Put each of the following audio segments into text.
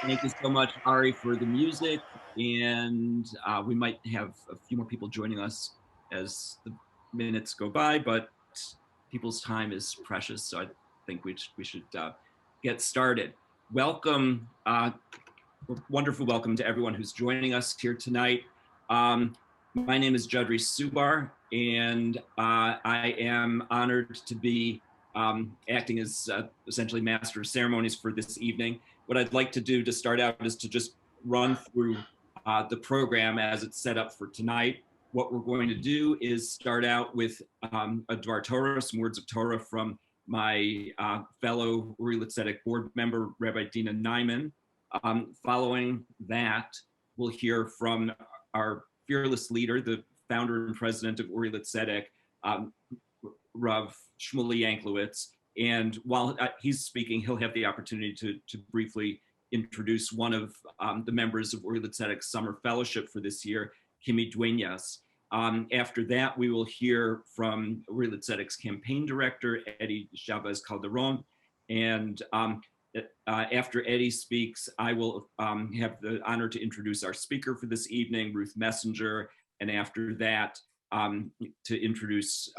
Thank you so much, Ari, for the music. And we might have a few more people joining us as the minutes go by, but people's time is precious. So I think we should get started. Welcome, wonderful welcome to everyone who's joining us here tonight. My name is Judri Subar, and I am honored to be acting as essentially master of ceremonies for this evening. What I'd like to do to start out is to just run through the program as it's set up for tonight. What we're going to do is start out with a Dvar Torah, some words of Torah from my fellow Uri L'Tzedek board member, Rabbi Dina Nyman. Following that, we'll hear from our fearless leader, the founder and president of Uri L'Tzedek, Rav Shmuley Yanklowitz. And while he's speaking, he'll have the opportunity to briefly introduce one of the members of Uri L'Tzedek's summer fellowship for this year, Kimi Dueñas. After that, we will hear from Uri L'Tzedek's campaign director, Eddie Chavez Calderon. And after Eddie speaks, I will have the honor to introduce our speaker for this evening, Ruth Messenger. And after that, to introduce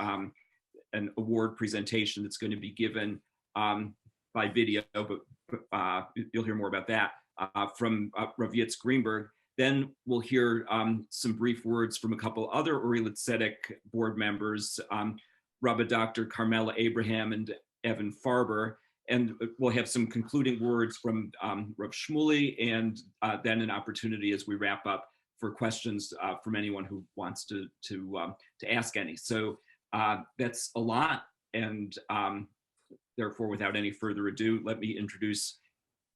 an award presentation that's going to be given by video, but you'll hear more about that, from Rabbi Yitz Greenberg. Then we'll hear some brief words from a couple other Uri L'Tzedek board members, Rabbi Dr. Carmela Abraham and Evan Farber. And we'll have some concluding words from Rav Shmuley, and then an opportunity as we wrap up for questions from anyone who wants to ask any. So that's a lot, and therefore, without any further ado, let me introduce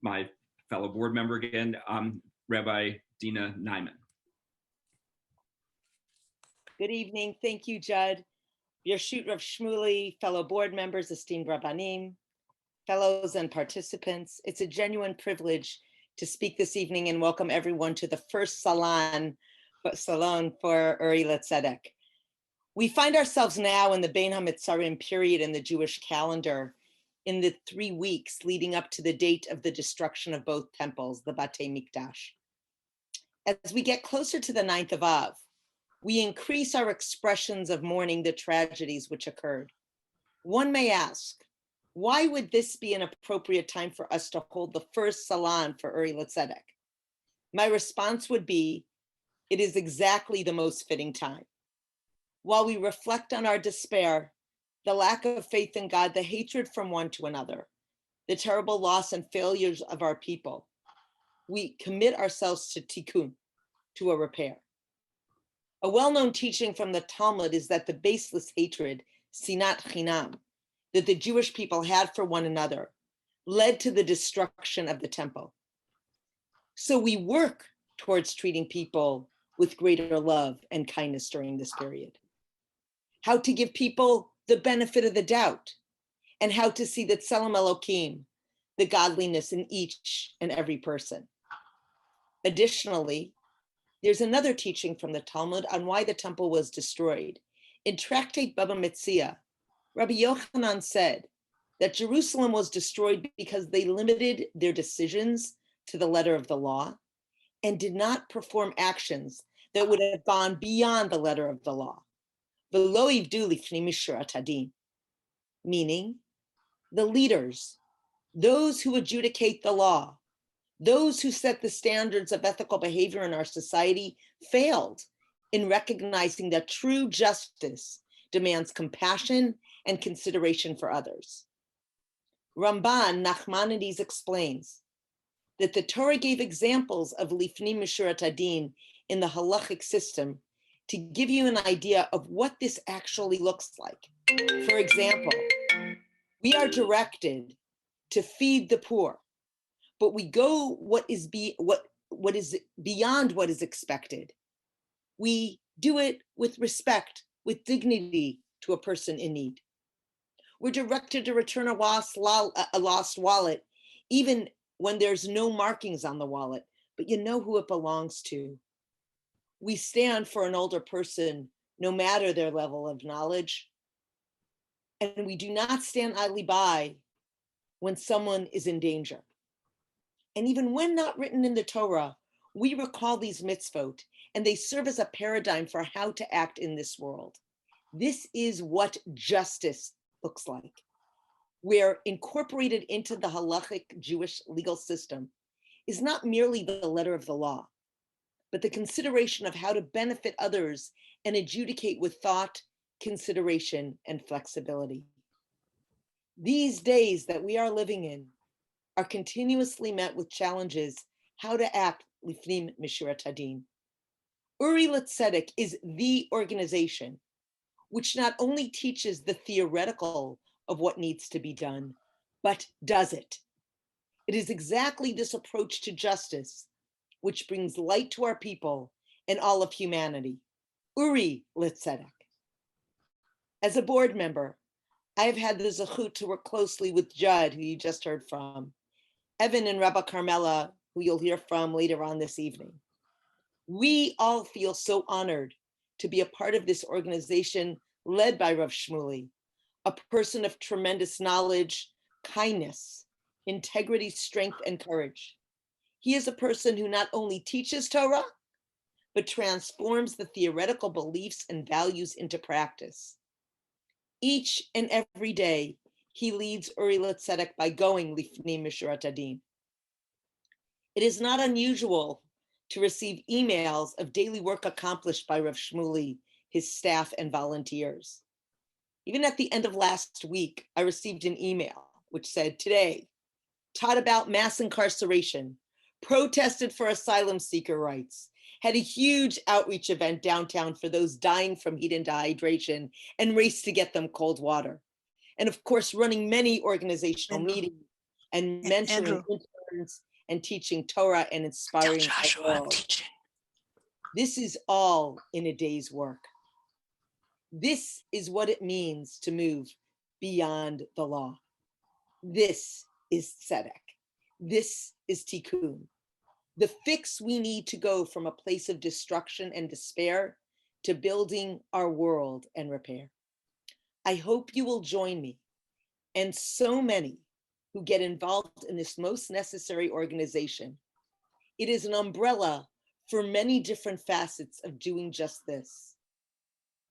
my fellow board member again, Rabbi Dina Nyman. Good evening. Thank you, Judd. Yoshut Rav Shmuley, fellow board members, esteemed Rabbanim, fellows and participants. It's a genuine privilege to speak this evening and welcome everyone to the first salon for Uri L'Tzedek. We find ourselves now in the Bein HaMetzarim period in the Jewish calendar, in the 3 weeks leading up to the date of the destruction of both temples, the Batei Mikdash. As we get closer to the 9th of Av, we increase our expressions of mourning the tragedies which occurred. One may ask, why would this be an appropriate time for us to hold the first salon for Uri L'Tzedek? My response would be, it is exactly the most fitting time. While we reflect on our despair, the lack of faith in God, the hatred from one to another, the terrible loss and failures of our people, we commit ourselves to tikkun, to a repair. A well-known teaching from the Talmud is that the baseless hatred, sinat chinam, that the Jewish people had for one another led to the destruction of the temple. So we work towards treating people with greater love and kindness during this period. How to give people the benefit of the doubt, and how to see that Tselem Elokim, the godliness in each and every person. Additionally, there's another teaching from the Talmud on why the temple was destroyed. In Tractate Baba Metzia, Rabbi Yochanan said that Jerusalem was destroyed because they limited their decisions to the letter of the law and did not perform actions that would have gone beyond the letter of the law. V'lo yivdu lifnei mishurat hadin, meaning the leaders, those who adjudicate the law, those who set the standards of ethical behavior in our society, failed in recognizing that true justice demands compassion and consideration for others. Ramban Nachmanides explains that the Torah gave examples of lifnei mishurat hadin in the halachic system to give you an idea of what this actually looks like. For example, we are directed to feed the poor, but we go what is beyond what is expected. We do it with respect, with dignity to a person in need. We're directed to return a lost wallet, even when there's no markings on the wallet, but you know who it belongs to. We stand for an older person, no matter their level of knowledge. And we do not stand idly by when someone is in danger. And even when not written in the Torah, we recall these mitzvot, and they serve as a paradigm for how to act in this world. This is what justice looks like. Where incorporated into the halachic Jewish legal system is not merely the letter of the law, but the consideration of how to benefit others and adjudicate with thought, consideration, and flexibility. These days that we are living in are continuously met with challenges how to act lifnim mishurat hadin. Uri L'Tzedek is the organization which not only teaches the theoretical of what needs to be done, but does it. It is exactly this approach to justice which brings light to our people and all of humanity. Uri L'Tzedek. As a board member, I have had the zechut to work closely with Judd, who you just heard from, Evan and Rabbi Carmela, who you'll hear from later on this evening. We all feel so honored to be a part of this organization led by Rav Shmuley, a person of tremendous knowledge, kindness, integrity, strength, and courage. He is a person who not only teaches Torah, but transforms the theoretical beliefs and values into practice. Each and every day, he leads Uri L'Tzedek by going lifnim mishurat hadin. It is not unusual to receive emails of daily work accomplished by Rav Shmuley, his staff, and volunteers. Even at the end of last week, I received an email which said, today, taught about mass incarceration, protested for asylum seeker rights, had a huge outreach event downtown for those dying from heat and dehydration, and raced to get them cold water. And of course, running many organizational meetings and mentoring interns and teaching Torah and inspiring our world. This is all in a day's work. This is what it means to move beyond the law. This is tzedek. This is tikkun. The fix we need to go from a place of destruction and despair to building our world and repair. I hope you will join me and so many who get involved in this most necessary organization. It is an umbrella for many different facets of doing just this.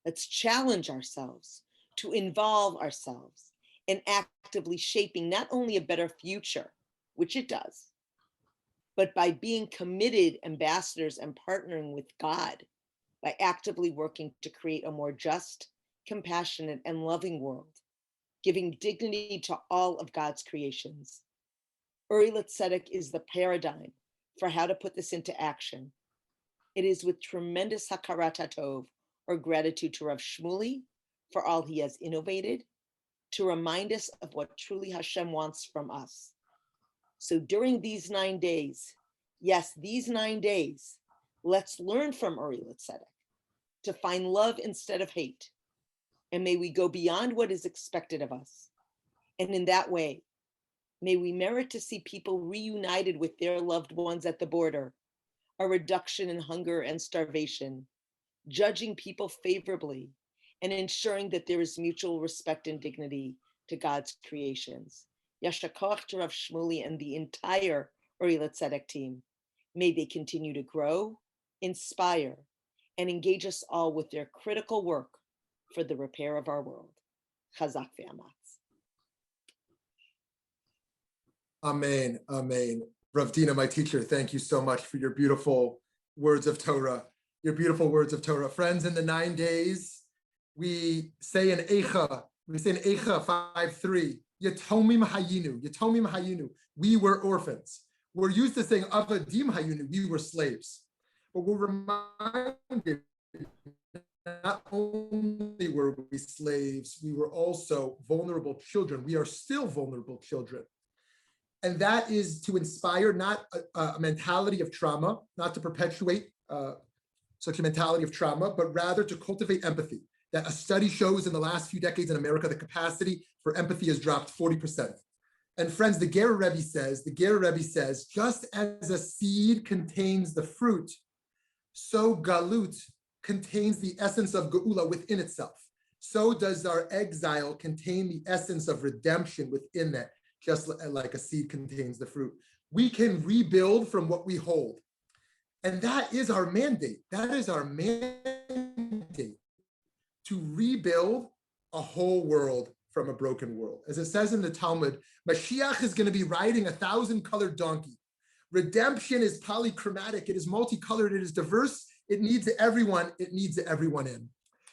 Let's challenge ourselves to involve ourselves in actively shaping not only a better future, which it does, but by being committed ambassadors and partnering with God, by actively working to create a more just, compassionate, and loving world, giving dignity to all of God's creations. Uri L'Tzedek is the paradigm for how to put this into action. It is with tremendous hakarat hatov, or gratitude to Rav Shmuley for all he has innovated, to remind us of what truly Hashem wants from us. So during these 9 days, yes, these 9 days, let's learn from Uri L'Tzedek to find love instead of hate. And may we go beyond what is expected of us. And in that way, may we merit to see people reunited with their loved ones at the border, a reduction in hunger and starvation, judging people favorably, and ensuring that there is mutual respect and dignity to God's creations. Yashar koach to Rav Shmuley and the entire Uri L'Tzedek team. May they continue to grow, inspire, and engage us all with their critical work for the repair of our world. Chazak ve'amatz. Amen, amen. Rav Dina, my teacher, thank you so much for your beautiful words of Torah. Your beautiful words of Torah. Friends, in the 9 days, we say in Eicha 5:3, Yatomim hayinu, we were orphans. We're used to saying Avadim hayinu, we were slaves. But we're reminded, not only were we slaves, we were also vulnerable children. We are still vulnerable children. And that is to inspire not a mentality of trauma, not to perpetuate such a mentality of trauma, but rather to cultivate empathy. That a study shows in the last few decades in America, the capacity for empathy has dropped 40%. And friends, the Ger Rebbe says, just as a seed contains the fruit, so Galut contains the essence of Geula within itself. So does our exile contain the essence of redemption within that, just like a seed contains the fruit. we can rebuild from what we hold. And that is our mandate. That is our mandate, to rebuild a whole world from a broken world. As it says in the Talmud, Mashiach is going to be riding a 1,000-colored donkey. Redemption is polychromatic. It is multicolored. It is diverse. It needs everyone. It needs everyone in.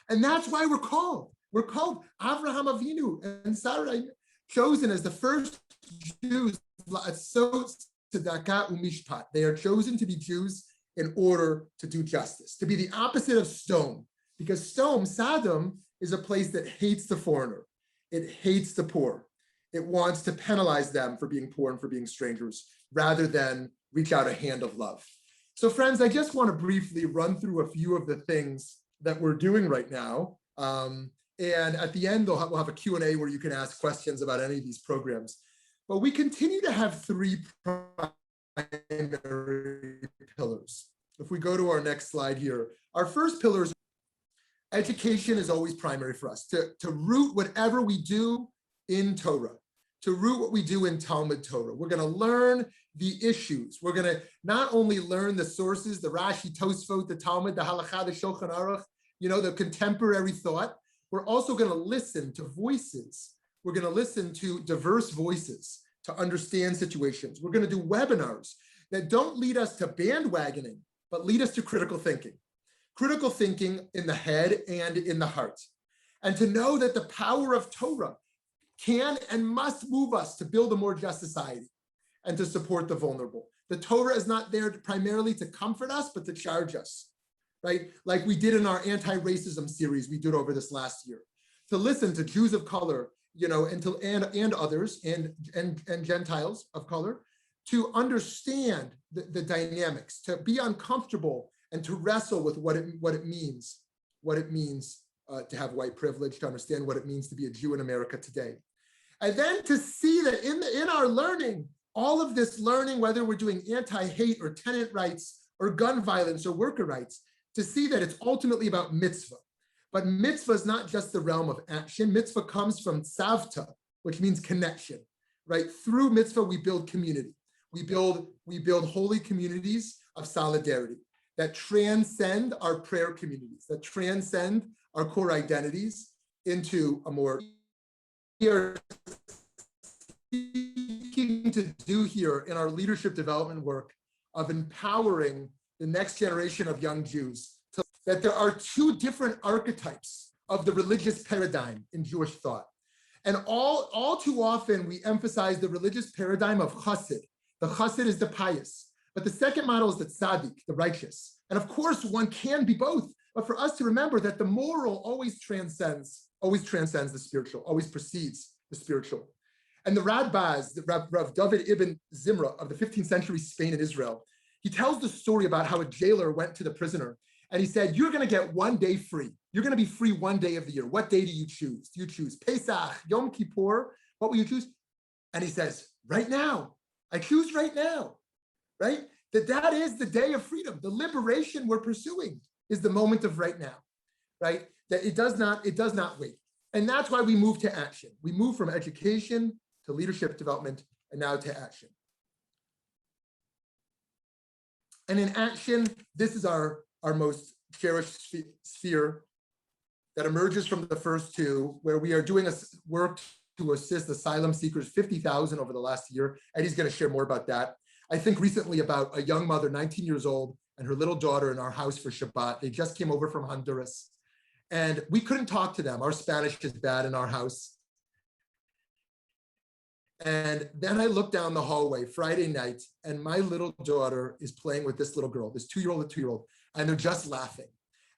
And that's why we're called. We're called Avraham Avinu and Sarah, chosen as the first Jews. They are chosen to be Jews in order to do justice, to be the opposite of Sodom, because Sodom is a place that hates the foreigner. It hates the poor. It wants to penalize them for being poor and for being strangers, rather than reach out a hand of love. So friends, I just want to briefly run through a few of the things that we're doing right now. And at the end, we'll have a Q&A where you can ask questions about any of these programs. But we continue to have three primary pillars. If we go to our next slide here, our first pillar is education is always primary for us, to root whatever we do in Torah, to root what we do in Talmud Torah. We're going to learn the issues. We're going to not only learn the sources, the Rashi, Tosfot, the Talmud, the Halakha, the Shulchan Aruch, the contemporary thought. We're also going to listen to voices. We're going to listen to diverse voices to understand situations. We're going to do webinars that don't lead us to bandwagoning, but lead us to critical thinking in the head and in the heart. And to know that the power of Torah can and must move us to build a more just society and to support the vulnerable. The Torah is not there primarily to comfort us, but to charge us, right? Like we did in our anti-racism series we did over this last year, to listen to Jews of color, and others and Gentiles of color, to understand the dynamics, to be uncomfortable and to wrestle with what it means to have white privilege, to understand what it means to be a Jew in America today. And then to see that in our learning, all of this learning, whether we're doing anti-hate or tenant rights or gun violence or worker rights, to see that it's ultimately about mitzvah. But mitzvah is not just the realm of action. Mitzvah comes from tzavta, which means connection, right? Through mitzvah, we build community. We build holy communities of solidarity that transcend our prayer communities, that transcend our core identities into a more seeking to do here in our leadership development work of empowering the next generation of young Jews, that there are two different archetypes of the religious paradigm in Jewish thought. And all too often we emphasize the religious paradigm of chassid. The chassid is the pious, but the second model is the tzaddik, the righteous. And of course one can be both, but for us to remember that the moral always transcends the spiritual, always precedes the spiritual. And the Radbaz, Rav David ibn Zimra of the 15th century Spain and Israel, he tells the story about how a jailer went to the prisoner and he said, you're going to get one day free. You're going to be free one day of the year. What day do you choose? Do you choose Pesach, Yom Kippur? What will you choose? And he says, right now. I choose right now, right? That is the day of freedom. The liberation we're pursuing is the moment of right now, right? That it does not wait. And that's why we move to action. We move from education to leadership development and now to action. And in action, this is our most cherished sphere that emerges from the first two, where we are doing work to assist asylum seekers, 50,000 over the last year. And he's going to share more about that. I think recently about a young mother, 19 years old, and her little daughter in our house for Shabbat. They just came over from Honduras. And we couldn't talk to them. Our Spanish is bad in our house. And then I looked down the hallway Friday night, and my little daughter is playing with this little girl, this 2-year-old and 2-year-old, and they're just laughing.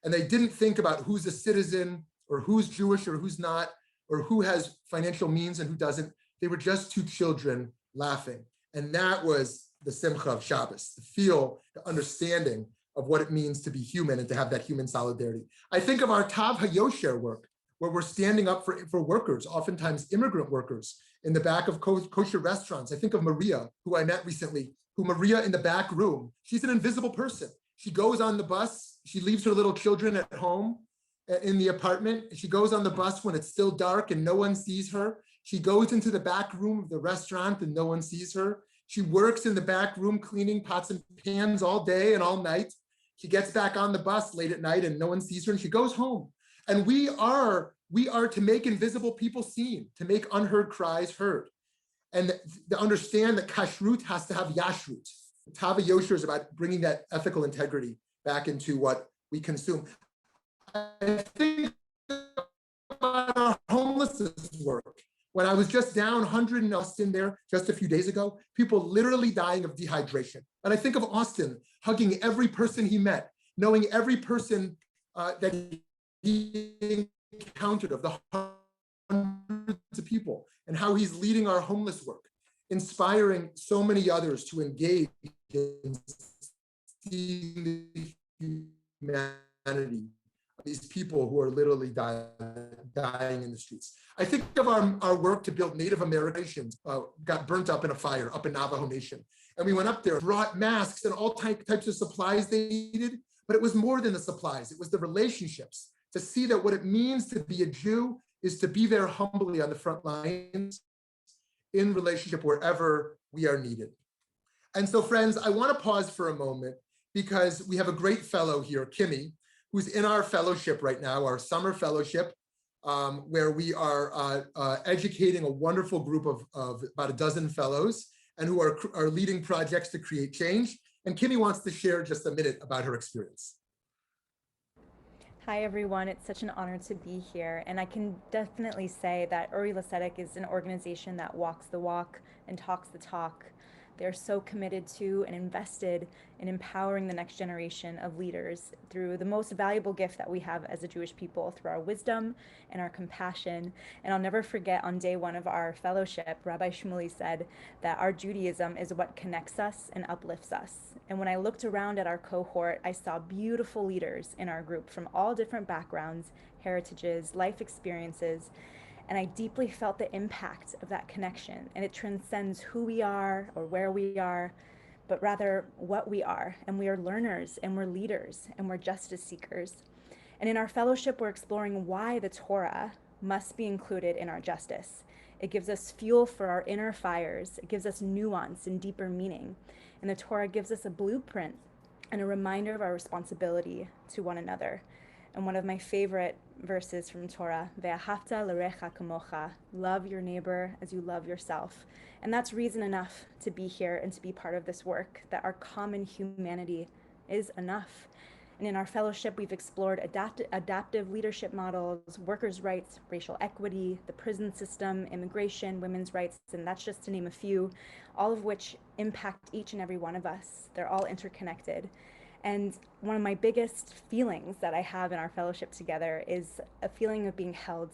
And they didn't think about who's a citizen or who's Jewish or who's not, or who has financial means and who doesn't. They were just two children laughing. And that was the simcha of Shabbos, the feel, the understanding of what it means to be human and to have that human solidarity. I think of our Tav HaYosher work, where we're standing up for workers, oftentimes immigrant workers, in the back of kosher restaurants. I think of Maria, who I met recently, Maria in the back room, she's an invisible person. She goes on the bus, she leaves her little children at home in the apartment. She goes on the bus when it's still dark and no one sees her. She goes into the back room of the restaurant and no one sees her. She works in the back room cleaning pots and pans all day and all night. She gets back on the bus late at night and no one sees her and she goes home. And we are to make invisible people seen, to make unheard cries heard. And to understand that kashrut has to have yashrut. Tava Yosher is about bringing that ethical integrity back into what we consume. I think about our homelessness work. When I was just down 100 in Austin there just a few days ago, people literally dying of dehydration. And I think of Austin hugging every person he met, knowing every person that he encountered, of the hundreds of people, and how he's leading our homeless work, inspiring so many others to engage in seeing the humanity of these people who are literally dying in the streets. I think of our work to build Native Americans, got burnt up in a fire up in Navajo Nation. And we went up there, brought masks and all types of supplies they needed, but it was more than the supplies. It was the relationships, to see that what it means to be a Jew is to be there humbly on the front lines in relationship wherever we are needed. And so friends, I want to pause for a moment because we have a great fellow here, Kimmy, who's in our fellowship right now, our summer fellowship, where we are educating a wonderful group of about a dozen fellows and who are leading projects to create change. And Kimmy wants to share just a minute about her experience. Hi everyone, it's such an honor to be here, and I can definitely say that Uri L'Tzedek is an organization that walks the walk and talks the talk. They're so committed to and invested in empowering the next generation of leaders through the most valuable gift that we have as a Jewish people, through our wisdom and our compassion. And I'll never forget, on day one of our fellowship, Rabbi Shmuley said that our Judaism is what connects us and uplifts us. And when I looked around at our cohort, I saw beautiful leaders in our group from all different backgrounds, heritages, life experiences. And I deeply felt the impact of that connection. And it transcends who we are or where we are, but rather what we are. And we are learners, and we're leaders, and we're justice seekers. And in our fellowship, we're exploring why the Torah must be included in our justice. It gives us fuel for our inner fires. It gives us nuance and deeper meaning. And the Torah gives us a blueprint and a reminder of our responsibility to one another. And one of my favorite verses from Torah, Ve'ahavta l'recha kamocha, love your neighbor as you love yourself. And that's reason enough to be here and to be part of this work, that our common humanity is enough. And in our fellowship, we've explored adaptive leadership models, workers' rights, racial equity, the prison system, immigration, women's rights, and that's just to name a few, all of which impact each and every one of us. They're all interconnected. And one of my biggest feelings that I have in our fellowship together is a feeling of being held.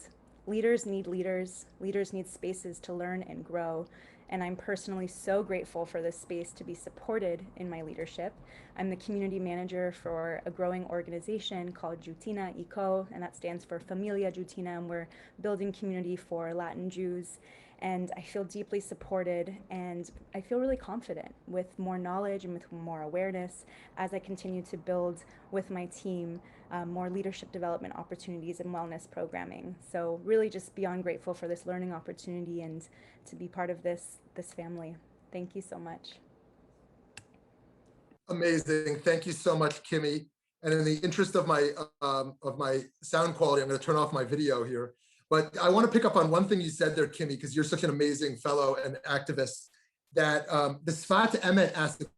Leaders need leaders. Leaders need spaces to learn and grow. And I'm personally so grateful for this space to be supported in my leadership. I'm the community manager for a growing organization called Jutina Eco, and that stands for Familia Jutina, and we're building community for Latin Jews. And I feel deeply supported, and I feel really confident with more knowledge and with more awareness as I continue to build with my team more leadership development opportunities and wellness programming. So really just beyond grateful for this learning opportunity and to be part of this family. Thank you so much. Amazing. Thank you so much, Kimmy. And in the interest of my sound quality, I'm going to turn off my video here. But I want to pick up on one thing you said there, Kimmy, because you're such an amazing fellow and activist, that the Sfat Emet asked the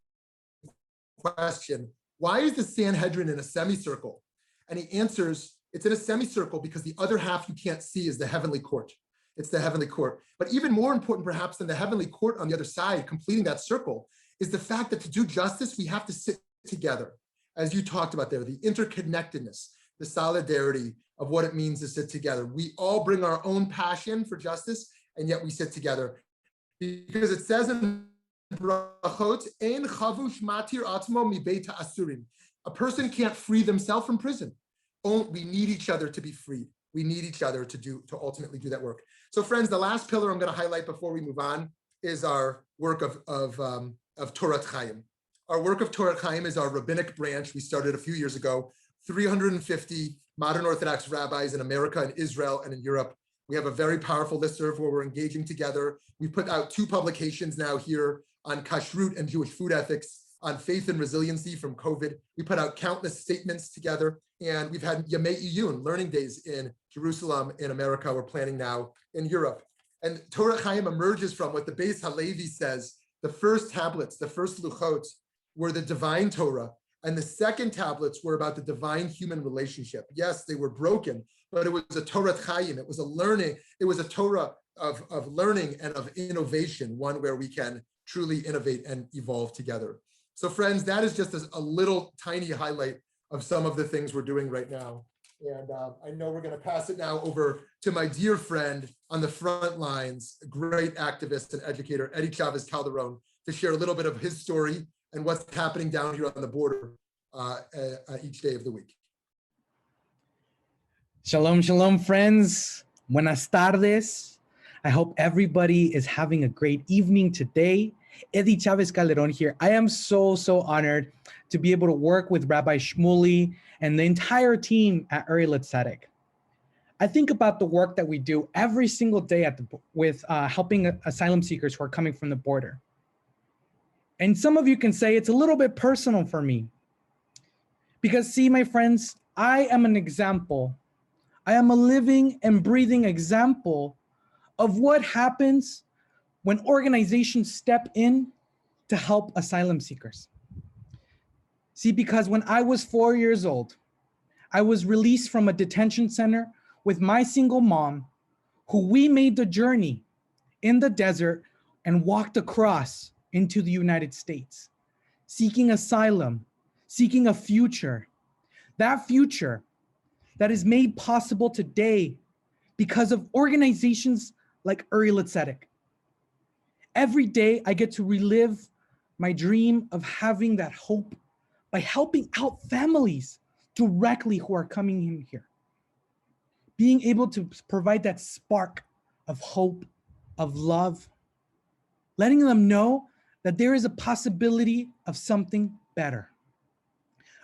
question, why is the Sanhedrin in a semicircle? And he answers, it's in a semicircle because the other half you can't see is the heavenly court. It's the heavenly court. But even more important perhaps than the heavenly court on the other side, completing that circle, is the fact that to do justice, we have to sit together. As you talked about there, the interconnectedness, the solidarity of what it means to sit together. We all bring our own passion for justice, and yet we sit together. Because it says in Brachot, Ein chavush matir atzmo mibeit ha'asurim. A person can't free themselves from prison. We need each other to be freed. We need each other to ultimately do that work. So friends, the last pillar I'm going to highlight before we move on is our work of Torat Chayim. Our work of Torat Chayim is our rabbinic branch. We started a few years ago, 350 modern Orthodox rabbis in America and Israel and in Europe. We have a very powerful listserv where we're engaging together. We put out 2 publications now here on kashrut and Jewish food ethics, on faith and resiliency from COVID. We put out countless statements together, and we've had Yamei Iyun, learning days in Jerusalem, in America. We're planning now in Europe. And Torat Chayim emerges from what the Beis Halevi says, the first tablets, the first luchot, were the divine Torah, and the second tablets were about the divine human relationship. Yes, they were broken, but it was a Torat Chayim. It was a learning, it was a Torah of learning and of innovation, one where we can truly innovate and evolve together. So friends, that is just a little tiny highlight of some of the things we're doing right now. And I know we're going to pass it now over to my dear friend on the front lines, great activist and educator, Eddie Chavez Calderon, to share a little bit of his story and what's happening down here on the border each day of the week. Shalom, shalom, friends. Buenas tardes. I hope everybody is having a great evening today. Eddie Chavez Calderon here. I am so honored to be able to work with Rabbi Shmuley and the entire team at Uri L'Tzedek. I think about the work that we do every single day with helping asylum seekers who are coming from the border. And some of you can say it's a little bit personal for me. Because see, my friends, I am an example. I am a living and breathing example of what happens when organizations step in to help asylum seekers. See, because when I was 4 years old, I was released from a detention center with my single mom, who we made the journey in the desert and walked across into the United States, seeking asylum, seeking a future. That future that is made possible today because of organizations like Uri L'Tzedek. Every day I get to relive my dream of having that hope by helping out families directly who are coming in here. Being able to provide that spark of hope, of love, letting them know that there is a possibility of something better.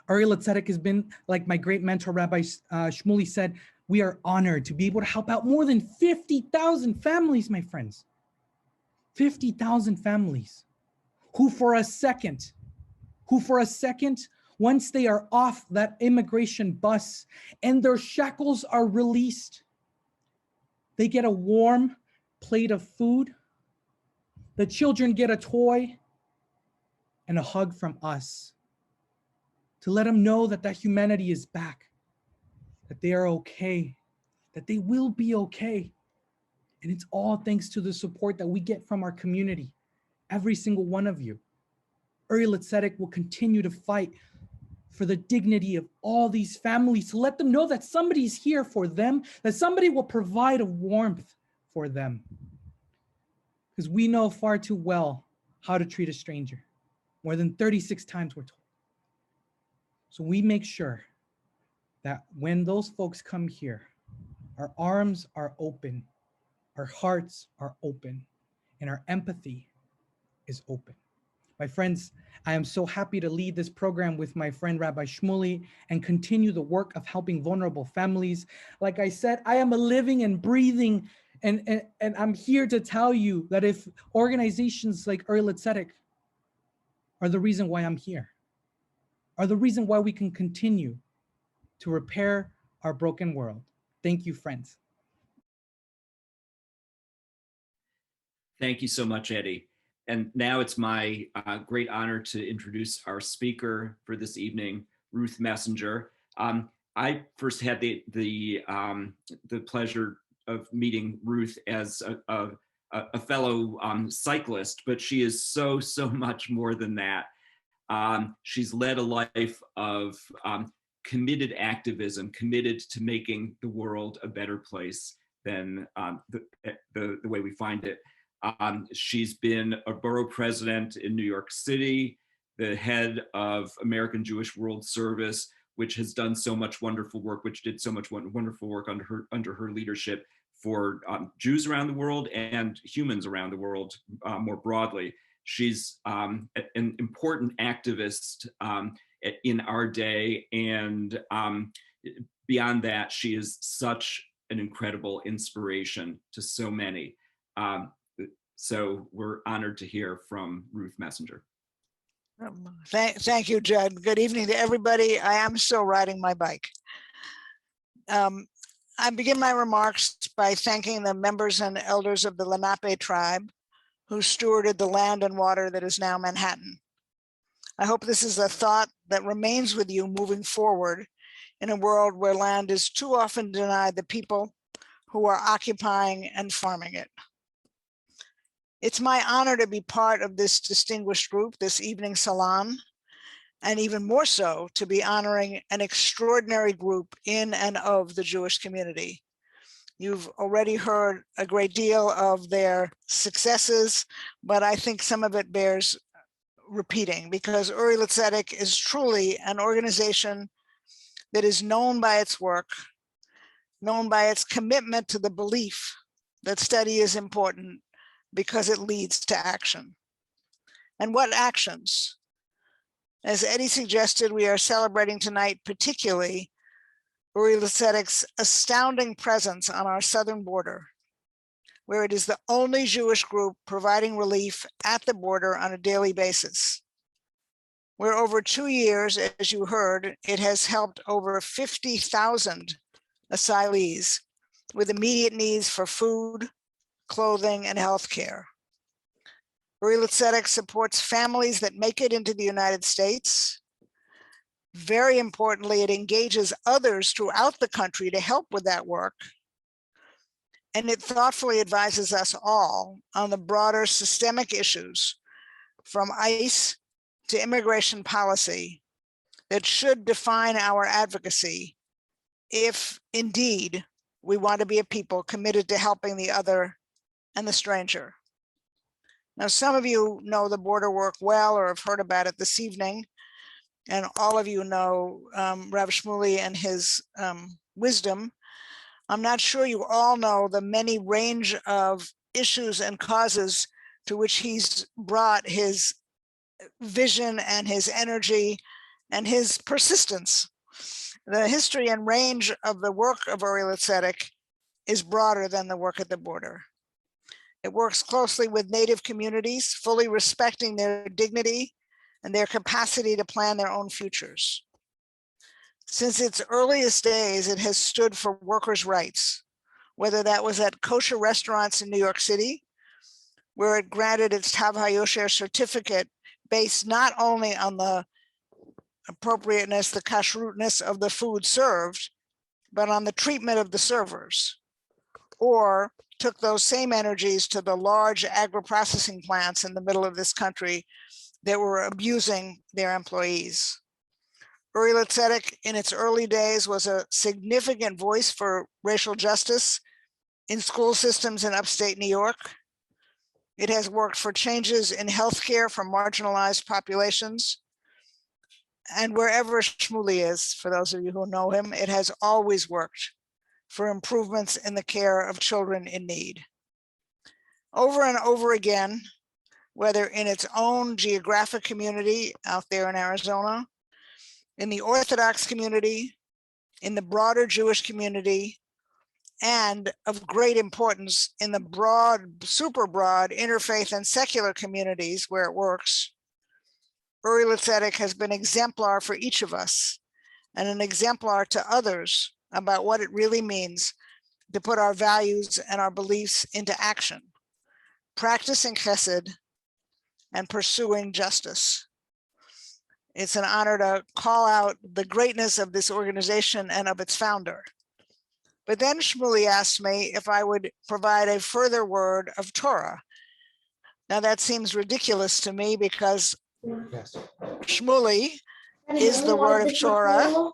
Uri L'Tzedek has been, like my great mentor, Rabbi Shmuley said, we are honored to be able to help out more than 50,000 families, my friends. 50,000 families who for a second, once they are off that immigration bus and their shackles are released, they get a warm plate of food, the children get a toy, and a hug from us to let them know that humanity is back, that they are okay, that they will be okay. And it's all thanks to the support that we get from our community, every single one of you. Uri L'Tzedek will continue to fight for the dignity of all these families, to let them know that somebody's here for them, that somebody will provide a warmth for them. Because we know far too well how to treat a stranger. More than 36 times we're told. So we make sure that when those folks come here, our arms are open, our hearts are open, and our empathy is open. My friends, I am so happy to lead this program with my friend Rabbi Shmuley and continue the work of helping vulnerable families. Like I said, I am a living and breathing, and I'm here to tell you that if organizations like Uri L'Tzedek are the reason why I'm here, are the reason why we can continue to repair our broken world. Thank you, friends. Thank you so much, Eddie. And now it's my great honor to introduce our speaker for this evening, Ruth Messenger. I first had the pleasure of meeting Ruth as a fellow cyclist, but she is so much more than that. She's led a life of committed activism, committed to making the world a better place than the way we find it. She's been a borough president in New York City, the head of American Jewish World Service, which has done so much wonderful work, which did so much wonderful work under her leadership for Jews around the world and humans around the world more broadly. She's an important activist in our day, and beyond that, she is such an incredible inspiration to so many. So we're honored to hear from Ruth Messenger. Thank you, Judd. Good evening to everybody. I am still riding my bike. I begin my remarks by thanking the members and elders of the Lenape tribe who stewarded the land and water that is now Manhattan. I hope this is a thought that remains with you moving forward in a world where land is too often denied the people who are occupying and farming it. It's my honor to be part of this distinguished group, this evening salon, and even more so to be honoring an extraordinary group in and of the Jewish community. You've already heard a great deal of their successes, but I think some of it bears repeating because Uri L'Tzedek is truly an organization that is known by its work, known by its commitment to the belief that study is important because it leads to action. And what actions? As Eddie suggested, we are celebrating tonight particularly Uri L'Tzedek's astounding presence on our southern border, where it is the only Jewish group providing relief at the border on a daily basis. Where over 2 years, as you heard, it has helped over 50,000 asylees with immediate needs for food, clothing, and healthcare. Uri L'Tzedek supports families that make it into the United States. Very importantly, it engages others throughout the country to help with that work. And it thoughtfully advises us all on the broader systemic issues from ICE to immigration policy that should define our advocacy if indeed we want to be a people committed to helping the other and the stranger. Now, some of you know the border work well or have heard about it this evening, and all of you know Rav Shmuley and his wisdom. I'm not sure you all know the many range of issues and causes to which he's brought his vision and his energy and his persistence. The history and range of the work of Uri L'Tzedek is broader than the work at the border. It works closely with Native communities, fully respecting their dignity and their capacity to plan their own futures. Since its earliest days, it has stood for workers' rights, whether that was at kosher restaurants in New York City, where it granted its Tav HaYosher certificate based not only on the appropriateness, the kashrutness of the food served, but on the treatment of the servers, or took those same energies to the large agro-processing plants in the middle of this country that were abusing their employees. Uri L'Tzedek in its early days was a significant voice for racial justice in school systems in upstate New York. It has worked for changes in healthcare for marginalized populations. And wherever Shmuley is, for those of you who know him, it has always worked for improvements in the care of children in need. Over and over again, whether in its own geographic community out there in Arizona, in the Orthodox community, in the broader Jewish community, and of great importance in the broad, super broad interfaith and secular communities where it works, Uri L'Tzedek has been exemplar for each of us and an exemplar to others about what it really means to put our values and our beliefs into action, practicing chesed and pursuing justice. It's an honor to call out the greatness of this organization and of its founder. But then Shmuley asked me if I would provide a further word of Torah. Now that seems ridiculous to me because Shmuley is the word of Torah.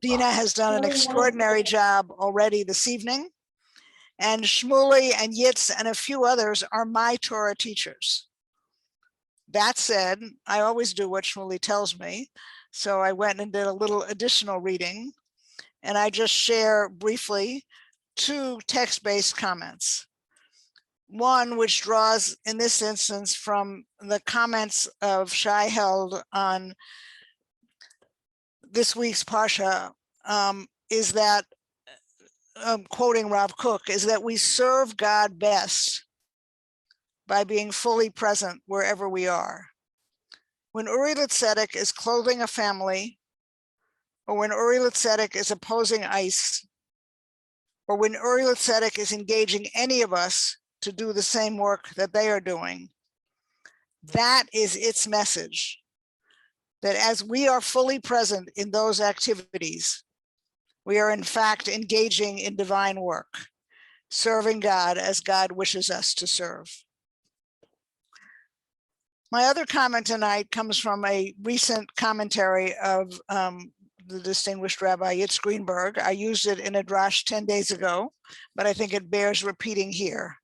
Dina has done an extraordinary job already this evening. And Shmuley and Yitz and a few others are my Torah teachers. That said, I always do what Shmuley tells me. So I went and did a little additional reading. And I just share briefly 2 text-based comments. One, which draws in this instance from the comments of Shai held on this week's Parsha, is that, quoting Rav Kook, is that we serve God best by being fully present wherever we are. When Uri L'Tzedek is clothing a family, or when Uri L'Tzedek is opposing ICE, or when Uri L'Tzedek is engaging any of us to do the same work that they are doing, that is its message, that as we are fully present in those activities, we are in fact engaging in divine work, serving God as God wishes us to serve. My other comment tonight comes from a recent commentary of the distinguished Rabbi Yitz Greenberg. I used it in a drash 10 days ago, but I think it bears repeating here.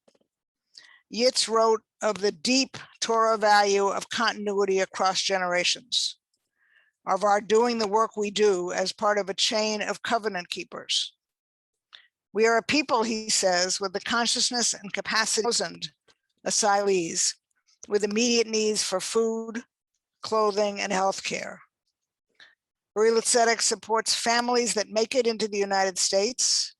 Yitz wrote of the deep Torah value of continuity across generations, of our doing the work we do as part of a chain of covenant keepers. We are a people, he says, with the consciousness and capacity of 1,000 asylees, with immediate needs for food, clothing, and health care. Uri L'Tzedek supports families that make it into the United States.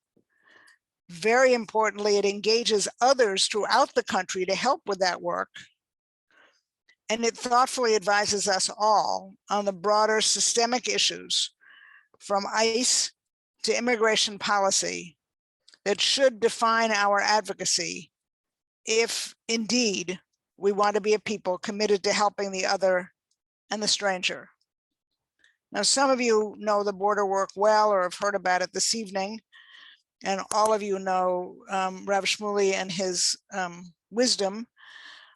Very importantly, it engages others throughout the country to help with that work. And it thoughtfully advises us all on the broader systemic issues, from ICE to immigration policy, that should define our advocacy if indeed we want to be a people committed to helping the other and the stranger. Now, some of you know the border work well or have heard about it this evening, and all of you know Rav Shmuley and his wisdom.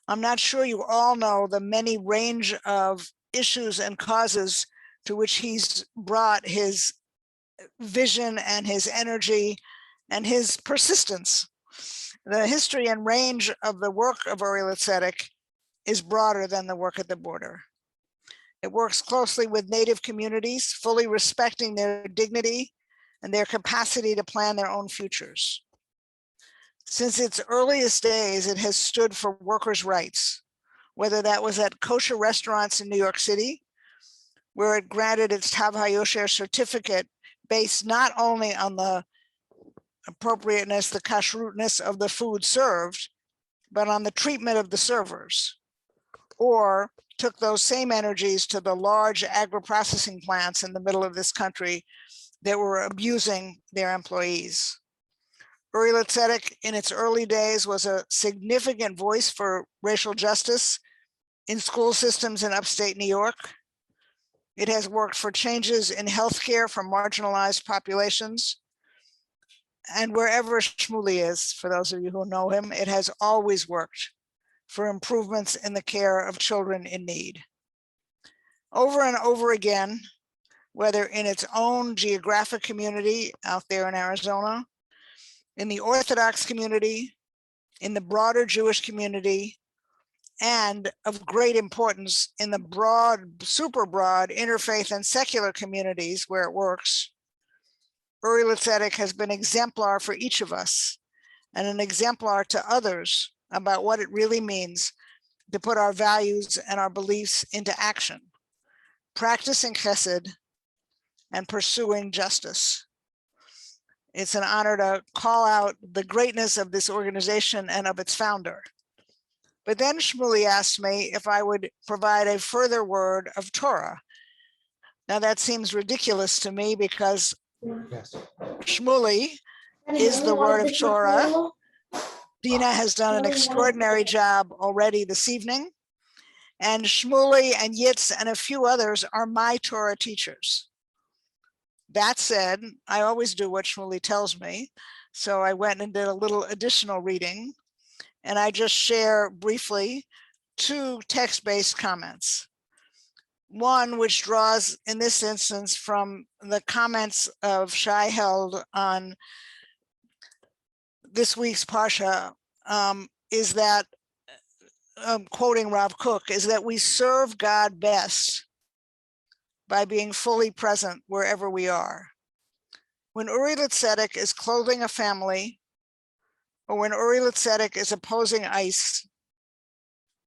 I'm not sure you all know the many range of issues and causes to which he's brought his vision and his energy and his persistence. The history and range of the work of Uri L'Tzedek is broader than the work at the border. It works closely with Native communities, fully respecting their dignity and their capacity to plan their own futures. Since its earliest days, it has stood for workers' rights, whether that was at kosher restaurants in New York City, where it granted its Tav HaYosher certificate based not only on the appropriateness, the kashrutness of the food served, but on the treatment of the servers, or took those same energies to the large agro-processing plants in the middle of this country that were abusing their employees. Uri L'Tzedek in its early days was a significant voice for racial justice in school systems in upstate New York. It has worked for changes in healthcare for marginalized populations. And wherever Shmuley is, for those of you who know him, it has always worked for improvements in the care of children in need. Over and over again, whether in its own geographic community out there in Arizona, in the Orthodox community, in the broader Jewish community, and of great importance in the broad, super broad interfaith and secular communities where it works, Uri L'Tzedek has been exemplar for each of us and an exemplar to others about what it really means to put our values and our beliefs into action, practicing chesed and pursuing justice. It's an honor to call out the greatness of this organization and of its founder. But then Shmuley asked me if I would provide a further word of Torah. Now that seems ridiculous to me because Shmuley is the word of Torah. Dina has done an extraordinary job already this evening, and Shmuley and Yitz and a few others are my Torah teachers. That said, I always do what Shmuley tells me, so I went and did a little additional reading, and I just share briefly 2 text-based comments. One, which draws in this instance from the comments of Shai Held on this week's Parsha, is that, quoting Rav Kook, is that we serve God best by being fully present wherever we are. When Uri L'Tzedek is clothing a family, or when Uri L'Tzedek is opposing ICE,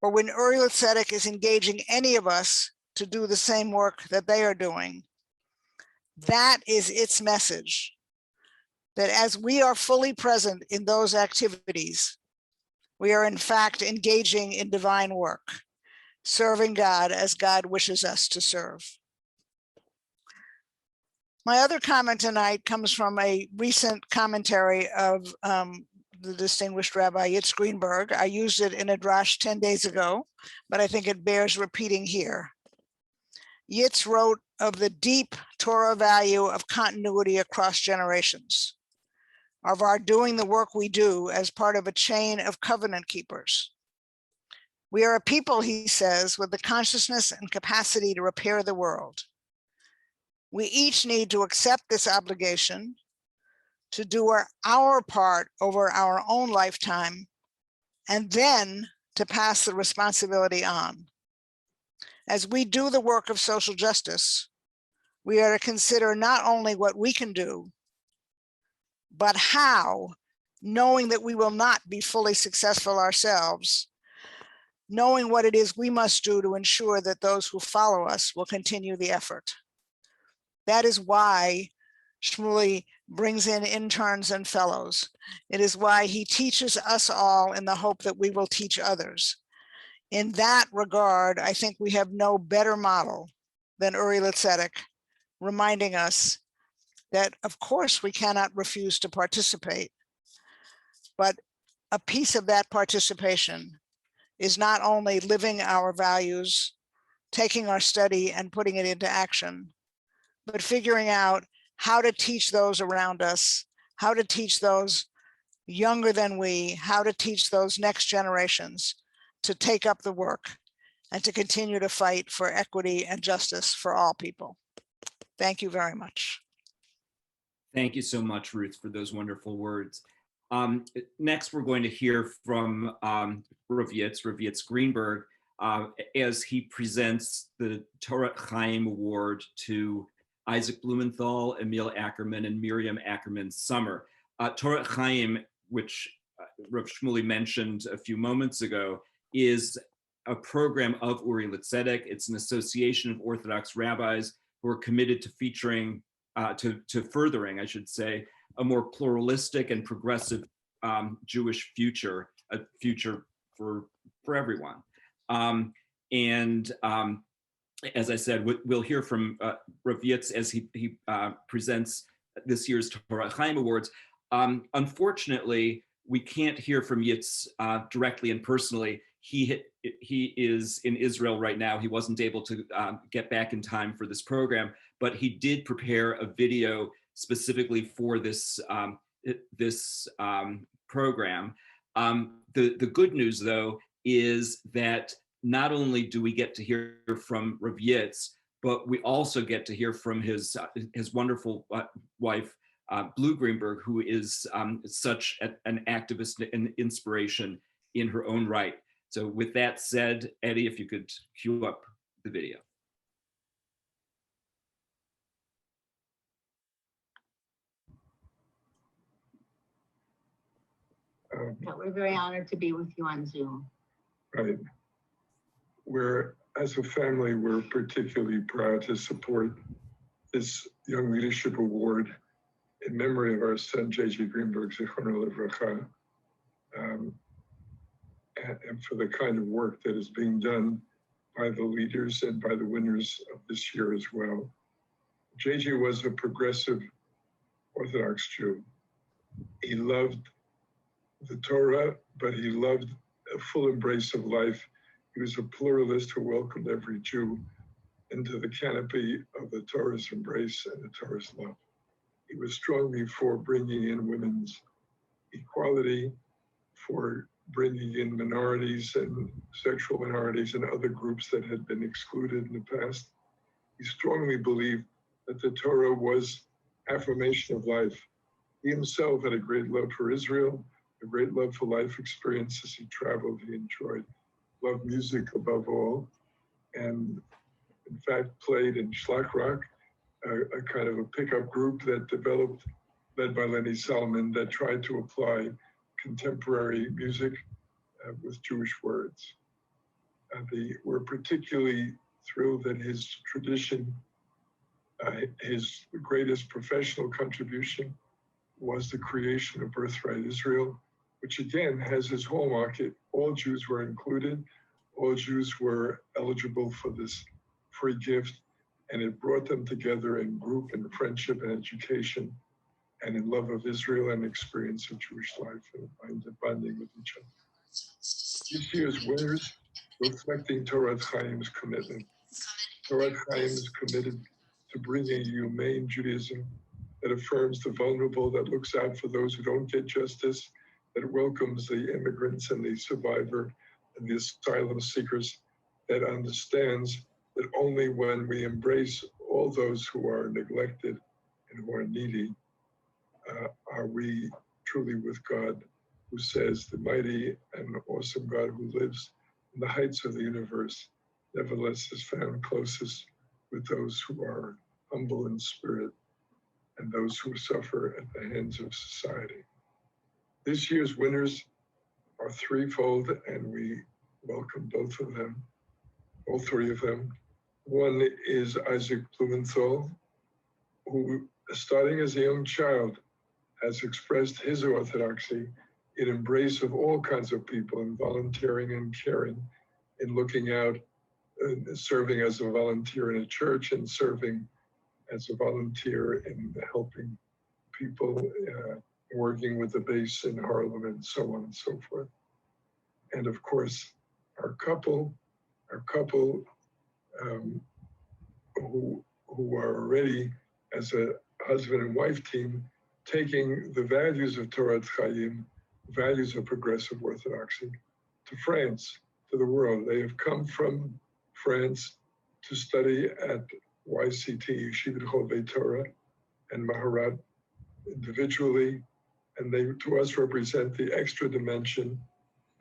or when Uri L'Tzedek is engaging any of us to do the same work that they are doing, that is its message, that as we are fully present in those activities, We are in fact engaging in divine work, serving God as God wishes us to serve. My other comment tonight comes from a recent commentary of the distinguished Rabbi Yitz Greenberg. I used it in a drash 10 days ago, but I think it bears repeating here. Yitz wrote of the deep Torah value of continuity across generations, of our doing the work we do as part of a chain of covenant keepers. We are a people, he says, with the consciousness and capacity to repair the world. We each need to accept this obligation to do our part over our own lifetime, and then to pass the responsibility on. As we do the work of social justice, we are to consider not only what we can do, but how, knowing that we will not be fully successful ourselves, knowing what it is we must do to ensure that those who follow us will continue the effort. That is why Shmuley brings in interns and fellows. It is why he teaches us all in the hope that we will teach others. In that regard, I think we have no better model than Uri L'Tzedek, reminding us that, of course, we cannot refuse to participate, but a piece of that participation is not only living our values, taking our study and putting it into action, but figuring out how to teach those around us, how to teach those younger than we, how to teach those next generations to take up the work and to continue to fight for equity and justice for all people. Thank you very much. Thank you so much, Ruth, for those wonderful words. Next, we're going to hear from Rav Yitz Greenberg, as he presents the Torat Chayim Award to Isaac Blumenthal, Emil Ackerman, and Miriam Ackerman-Summer. Torat Chayim, which Rav Shmuley mentioned a few moments ago, is a program of Uri L'Tzedek. It's an association of Orthodox rabbis who are committed to featuring, to furthering, I should say, a more pluralistic and progressive Jewish future, a future for everyone. As I said, we'll hear from Rav Yitz as he presents this year's Torat Chayim Awards. Unfortunately, we can't hear from Yitz directly and personally. He is in Israel right now. He wasn't able to get back in time for this program, but he did prepare a video specifically for this program. The good news, though, is that not only do we get to hear from Rav Yitz, but we also get to hear from his wonderful wife, Blue Greenberg, who is such an activist and inspiration in her own right. So with that said, Eddie, if you could cue up the video. We're very honored to be with you on Zoom. Right. As a family, we're particularly proud to support this Young Leadership Award in memory of our son, J.J. Greenberg, Zichrono Livracha, and for the kind of work that is being done by the leaders and by the winners of this year as well. J.J. was a progressive Orthodox Jew. He loved the Torah, but he loved a full embrace of life. He was a pluralist who welcomed every Jew into the canopy of the Torah's embrace and the Torah's love. He was strongly for bringing in women's equality, for bringing in minorities and sexual minorities and other groups that had been excluded in the past. He strongly believed that the Torah was affirmation of life. He himself had a great love for Israel, a great love for life experiences. He traveled, he enjoyed, loved music above all, and in fact played in Shlach Rock, a kind of a pickup group that developed, led by Lenny Solomon, that tried to apply contemporary music with Jewish words. We're particularly thrilled that his tradition, his greatest professional contribution was the creation of Birthright Israel, which again has its hallmark. All Jews were included, all Jews were eligible for this free gift, and it brought them together in group and friendship and education and in love of Israel and experience of Jewish life and bonding with each other. This year's winners reflecting Torat Chayim's commitment. Torat Chayim is committed to bringing a humane Judaism that affirms the vulnerable, that looks out for those who don't get justice, that welcomes the immigrants and the survivor and the asylum seekers, that understands that only when we embrace all those who are neglected and who are needy, are we truly with God, who says, the mighty and awesome God who lives in the heights of the universe, nevertheless is found closest with those who are humble in spirit and those who suffer at the hands of society. This year's winners are threefold, and we welcome both of them, all three of them. One is Isaac Blumenthal, who, starting as a young child, has expressed his orthodoxy in embrace of all kinds of people, in volunteering and caring, in looking out, serving as a volunteer in a church and serving as a volunteer in helping people, working with the base in Harlem and so on and so forth. And of course, our couple who are already as a husband and wife team, taking the values of Torat Chayim, values of progressive orthodoxy, to France, to the world. They have come from France to study at YCT, Yeshivat Chovei Torah, and Maharat individually, and they, to us, represent the extra dimension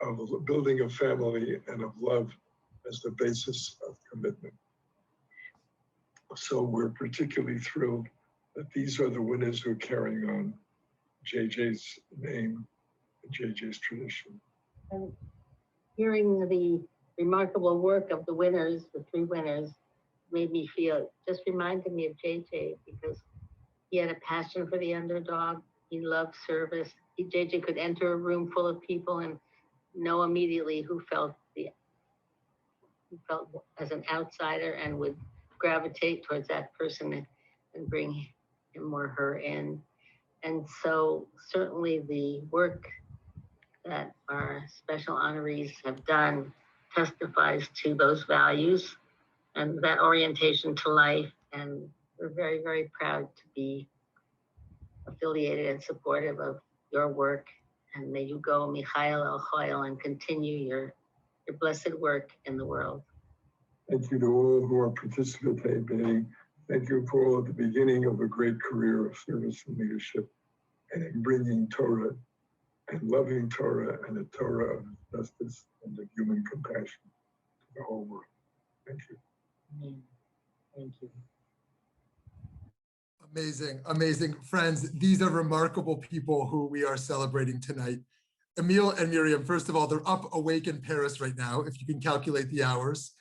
of building a family and of love as the basis of commitment. So we're particularly thrilled that these are the winners who are carrying on JJ's name and JJ's tradition. And hearing the remarkable work of the winners, the three winners, made me feel, just reminded me of JJ, because he had a passion for the underdog. He loved service. JJ could enter a room full of people and know immediately who felt as an outsider and would gravitate towards that person and bring him or her in. And so certainly the work that our special honorees have done testifies to those values and that orientation to life. And we're very, very proud to be affiliated and supportive of your work. And may you go, Michael El Choyel, and continue your blessed work in the world. Thank you to all who are participating. Thank you for all at the beginning of a great career of service and leadership, and in bringing Torah and loving Torah and a Torah of justice and of human compassion to the whole world. Thank you. Amen. Thank you. Amazing, amazing. Friends, these are remarkable people who we are celebrating tonight. Emil and Miriam, first of all, they're up awake in Paris right now, if you can calculate the hours.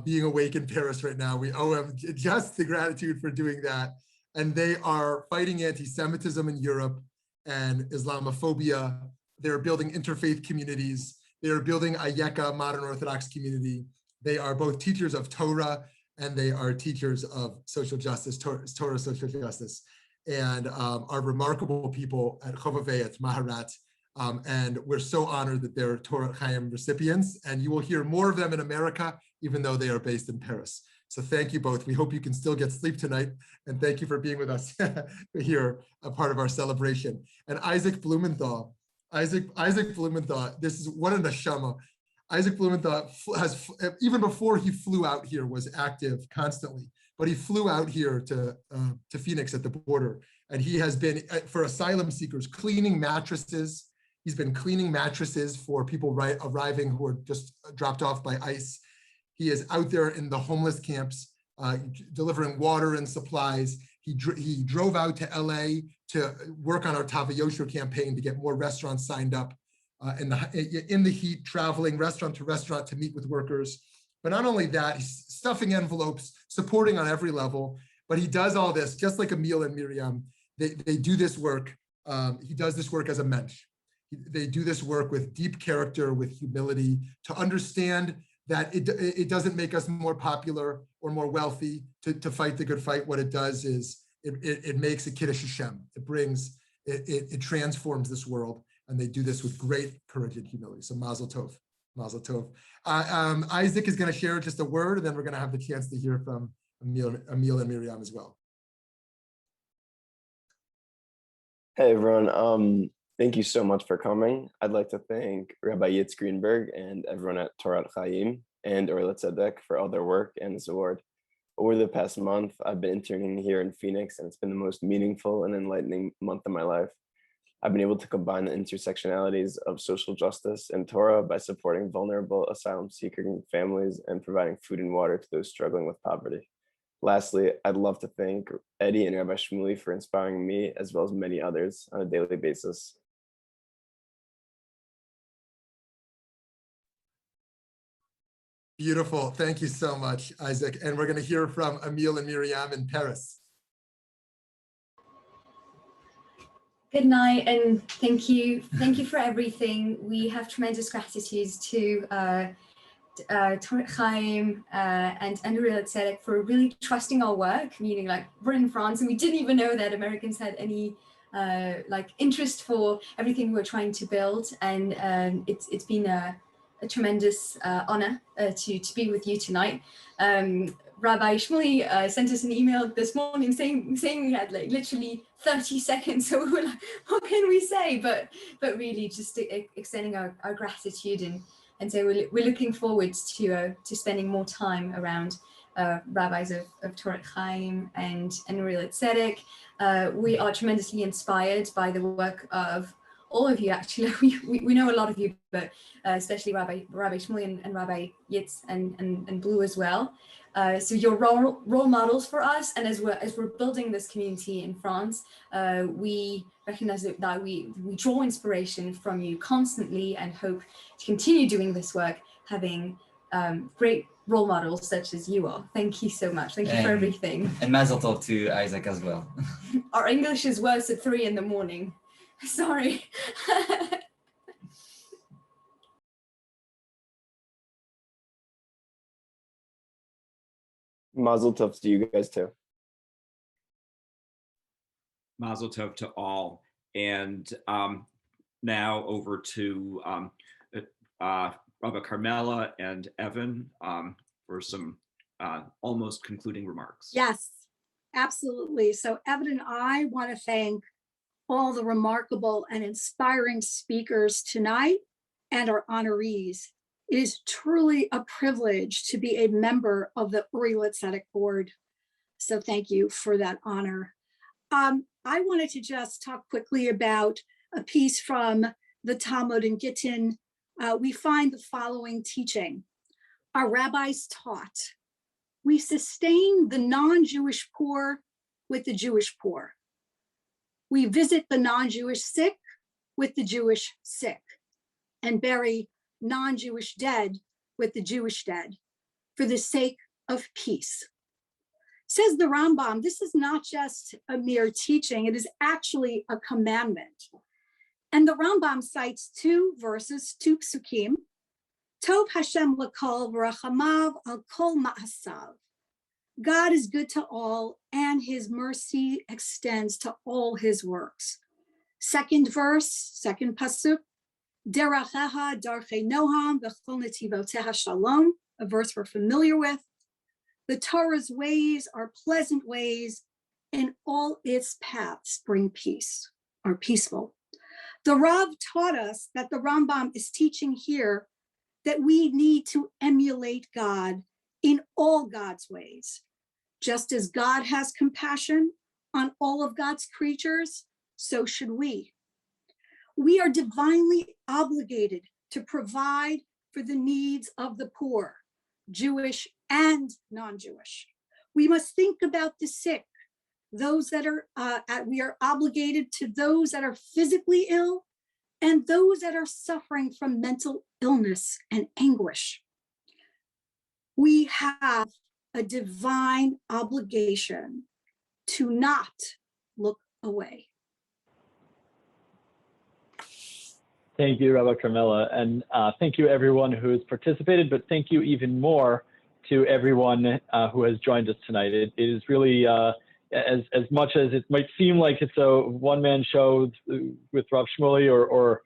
Being awake in Paris right now, we owe them just the gratitude for doing that. And they are fighting anti-Semitism in Europe and Islamophobia. They're building interfaith communities. They're building Ayeka, modern Orthodox community. They are both teachers of Torah and they are teachers of social justice, Torah social justice, and are remarkable people at Chovevei, at Maharat. And we're so honored that they're Torat Chayim recipients, and you will hear more of them in America, even though they are based in Paris. So thank you both. We hope you can still get sleep tonight, and thank you for being with us here, a part of our celebration. And Isaac Blumenthal, this is what a neshama. Isaac Blumenthal has, even before he flew out here, was active constantly, but he flew out here to Phoenix at the border, and he has been, for asylum seekers, cleaning mattresses. He's been cleaning mattresses for people arriving who are just dropped off by ICE. He is out there in the homeless camps, delivering water and supplies. He drove out to LA to work on our Tava Yosher campaign to get more restaurants signed up in the heat, traveling restaurant to restaurant to meet with workers. But not only that, he's stuffing envelopes, supporting on every level, but he does all this, just like Emil and Miriam. They do this work. He does this work as a mensch. They do this work with deep character, with humility, to understand that it doesn't make us more popular or more wealthy to fight the good fight. What it does is it makes a Kiddush Hashem. It transforms this world, and they do this with great courage and humility. So Mazel Tov, Mazel Tov. Isaac is going to share just a word, and then we're going to have the chance to hear from Emil and Miriam as well. Hey everyone, thank you so much for coming. I'd like to thank Rabbi Yitz Greenberg and everyone at Torat Chayim and Uri L'Tzedek for all their work and this award. Over the past month, I've been interning here in Phoenix, and it's been the most meaningful and enlightening month of my life. I've been able to combine the intersectionalities of social justice and Torah by supporting vulnerable asylum-seeking families and providing food and water to those struggling with poverty. Lastly, I'd love to thank Eddie and Rabbi Shmuley for inspiring me, as well as many others, on a daily basis. Beautiful. Thank you so much, Isaac. And we're going to hear from Emil and Miriam in Paris. Good night, and thank you for everything. We have tremendous gratitude to Torat Chayim and Uri L'Tzedek for really trusting our work, meaning like we're in France and we didn't even know that Americans had any like interest for everything we're trying to build, and it's been a tremendous honor to be with you tonight. Rabbi Shmuley sent us an email this morning saying we had like literally 30 seconds, so we were like, what can we say? But really just extending our gratitude, and so we're looking forward to spending more time around rabbis of Torat Chayim and Uri L'Tzedek. We are tremendously inspired by the work of all of you. Actually, we know a lot of you, but especially Rabbi Shmuley and Rabbi Yitz and Blue as well. So you're role models for us, and as we're building this community in France, we recognize that we draw inspiration from you constantly, and hope to continue doing this work, having great role models such as you are. Thank you so much. Thank you for everything. And Mazel Tov to Isaac as well. Our English is worse at 3 in the morning. Sorry. Mazel Tov to you guys too. Mazel Tov to all. And now over to Rabbi Carmela and Evan for some almost concluding remarks. Yes, absolutely. So Evan and I want to thank all the remarkable and inspiring speakers tonight and our honorees. It is truly a privilege to be a member of the Uri L'Tzedek board. So thank you for that honor. I wanted to just talk quickly about a piece from the Talmud in Gittin. We find the following teaching. Our rabbis taught, we sustain the non-Jewish poor with the Jewish poor. We visit the non-Jewish sick with the Jewish sick, and bury non-Jewish dead with the Jewish dead for the sake of peace. Says the Rambam, this is not just a mere teaching, it is actually a commandment. And the Rambam cites 2 verses, 2 psukim. Tov Hashem l'kol v'rachamav al kol ma'asav. God is good to all, and his mercy extends to all his works. Second verse, second pasuk, Derachecha darchei noham v'chol netivoteha shalom, a verse we're familiar with. The Torah's ways are pleasant ways, and all its paths bring peace, are peaceful. The Rav taught us that the Rambam is teaching here that we need to emulate God in all God's ways. Just as God has compassion on all of God's creatures, so should we. We are divinely obligated to provide for the needs of the poor, Jewish and non-Jewish. We must think about the sick, those that are, we are obligated to those that are physically ill and those that are suffering from mental illness and anguish. We have a divine obligation to not look away. Thank you, Rabbi Carmela, and thank you everyone who has participated, but thank you even more to everyone who has joined us tonight. It is really, as much as it might seem like it's a one-man show with Rav Shmuley or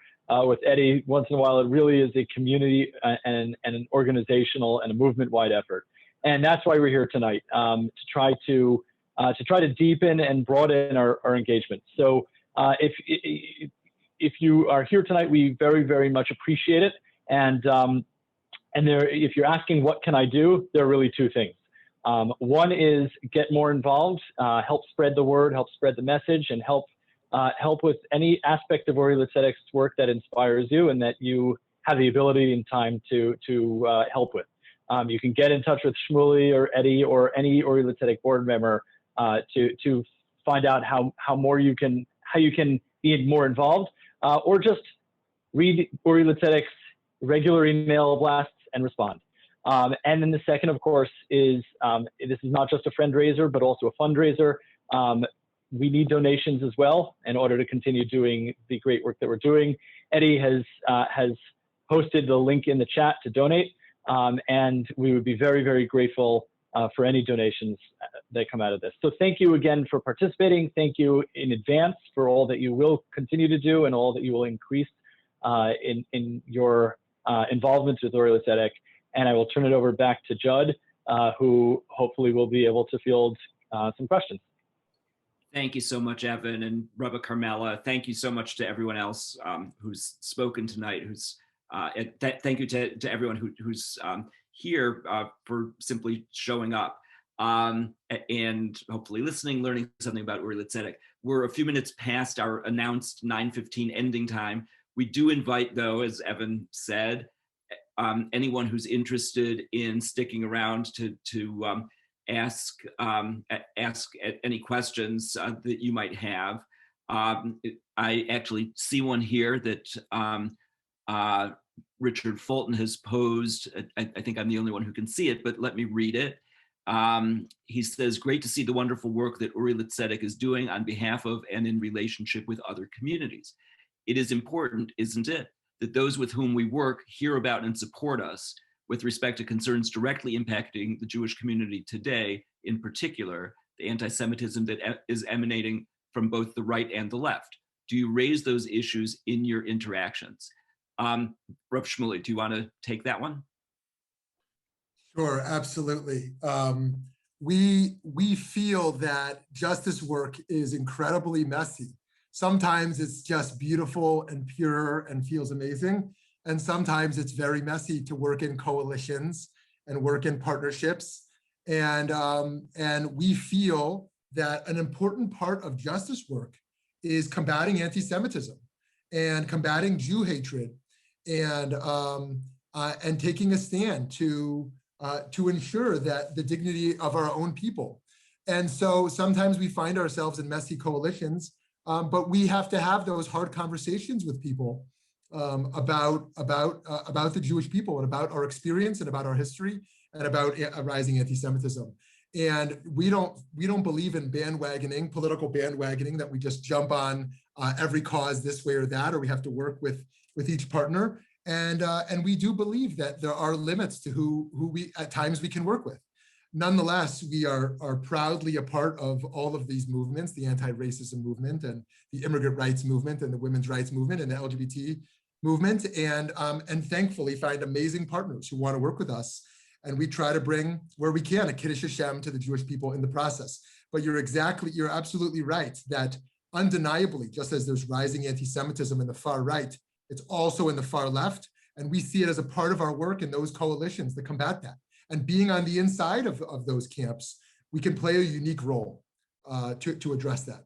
with Eddie once in a while, it really is a community and an organizational and a movement-wide effort. And that's why we're here tonight, to try to deepen and broaden our engagement. So if you are here tonight, we very, very much appreciate it. And if you're asking what can I do, there are really two things. One is get more involved, help spread the word, help spread the message, and help with any aspect of Uri L'Tzedek's work that inspires you and that you have the ability and time to help with. You can get in touch with Shmuley or Eddie or any Uri L'Tzedek board member to find out how you can be more involved, or just read Uri L'Tzedek's regular email blasts and respond. And then the second, of course, is this is not just a fundraiser, but also a fundraiser. We need donations as well in order to continue doing the great work that we're doing. Eddie has posted the link in the chat to donate, and we would be very, very grateful for any donations that come out of this. So thank you again for participating. Thank you in advance for all that you will continue to do and all that you will increase in your involvement with Uri L'Tzedek. And I will turn it over back to Judd, who hopefully will be able to field some questions. Thank you so much, Evan and Rabbi Carmela. Thank you so much to everyone else who's spoken tonight. Thank you to everyone who's here for simply showing up and hopefully listening, learning something about Uri L'Tzedek. We're a few minutes past our announced 9:15 ending time. We do invite, though, as Evan said, anyone who's interested in sticking around to ask any questions that you might have. I actually see one here that Richard Fulton has posed. I think I'm the only one who can see it, but let me read it. He says, great to see the wonderful work that Uri L'Tzedek is doing on behalf of and in relationship with other communities. It is important, isn't it, that those with whom we work hear about and support us with respect to concerns directly impacting the Jewish community today, in particular, the anti-Semitism that is emanating from both the right and the left. Do you raise those issues in your interactions? Rav Shmuley, do you want to take that one? Sure, absolutely. We feel that justice work is incredibly messy. Sometimes it's just beautiful and pure and feels amazing. And sometimes it's very messy to work in coalitions and work in partnerships. And we feel that an important part of justice work is combating anti-Semitism and combating Jew hatred and taking a stand to ensure that the dignity of our own people. And so sometimes we find ourselves in messy coalitions, but we have to have those hard conversations with people about the Jewish people and about our experience and about our history and about rising anti-Semitism. And we don't believe in bandwagoning, political bandwagoning, that we just jump on every cause this way or that, or we have to work with each partner. And we do believe that there are limits to who we at times we can work with. Nonetheless, we are proudly a part of all of these movements, the anti-racism movement and the immigrant rights movement and the women's rights movement and the LGBT movement, and thankfully find amazing partners who want to work with us. And we try to bring, where we can, a Kiddush Hashem to the Jewish people in the process. But you're absolutely right that undeniably, just as there's rising anti-Semitism in the far right, it's also in the far left. And we see it as a part of our work in those coalitions that combat that. And being on the inside of those camps, we can play a unique role to address that.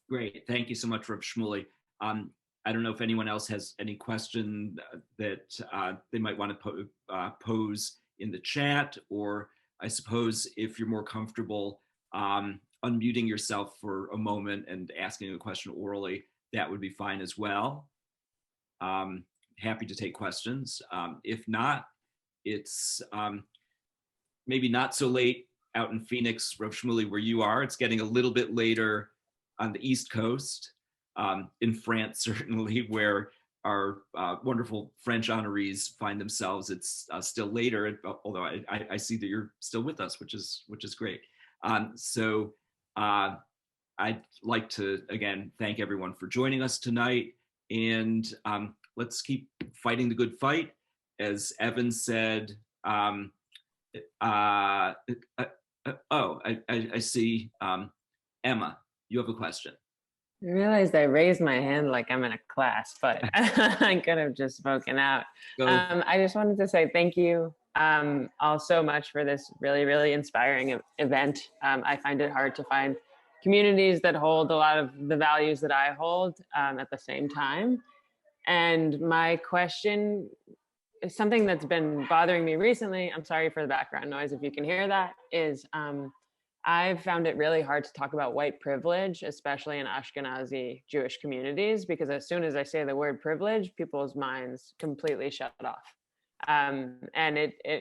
Great, thank you so much, Rav Shmuley. I don't know if anyone else has any question that they might want to pose in the chat, or I suppose if you're more comfortable unmuting yourself for a moment and asking a question orally, that would be fine as well. Happy to take questions. If not, it's maybe not so late out in Phoenix, Rav Shmuley, where you are. It's getting a little bit later on the East Coast. in France, certainly, where our wonderful French honorees find themselves. It's still later, although I see that you're still with us, which is great. So I'd like to, again, thank everyone for joining us tonight. And let's keep fighting the good fight. As Evan said, I see Emma, you have a question. I realized I raised my hand like I'm in a class, but I could have just spoken out. I just wanted to say thank you all so much for this really, really inspiring event. I find it hard to find communities that hold a lot of the values that I hold at the same time. And my question is something that's been bothering me recently. I'm sorry for the background noise if you can hear that, is I've found it really hard to talk about white privilege, especially in Ashkenazi Jewish communities, because as soon as I say the word privilege, people's minds completely shut off. And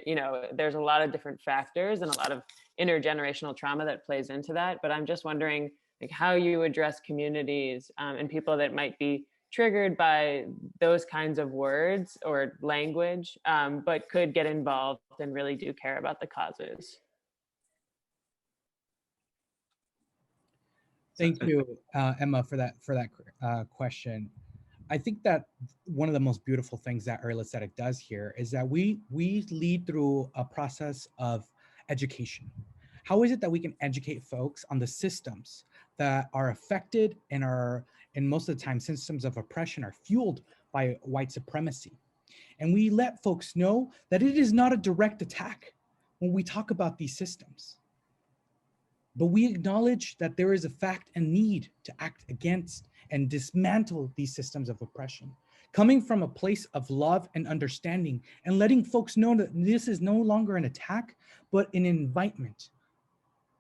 you know, there's a lot of different factors and a lot of intergenerational trauma that plays into that. But I'm just wondering, like, how you address communities and people that might be triggered by those kinds of words or language, but could get involved and really do care about the causes. Thank you, Emma, for that question. I think that one of the most beautiful things that Uri L'Tzedek does here is that we lead through a process of education. How is it that we can educate folks on the systems that are affected and most of the time systems of oppression are fueled by white supremacy? And we let folks know that it is not a direct attack when we talk about these systems. But we acknowledge that there is a fact and need to act against and dismantle these systems of oppression, coming from a place of love and understanding, and letting folks know that this is no longer an attack, but an invitement.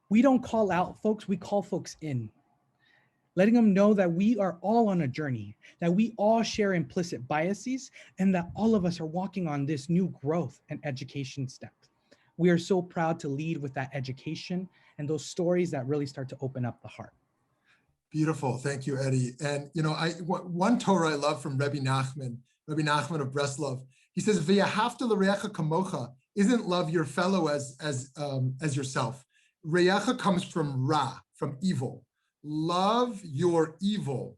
We don't call out folks, we call folks in, letting them know that we are all on a journey, that we all share implicit biases, and that all of us are walking on this new growth and education step. We are so proud to lead with that education and those stories that really start to open up the heart. Beautiful, thank you, Eddie. And you know, one Torah I love from Rabbi Nachman of Breslov. He says, "V'yahavta l'reacha kamocha" isn't love your fellow as yourself. Reacha comes from ra, from evil. Love your evil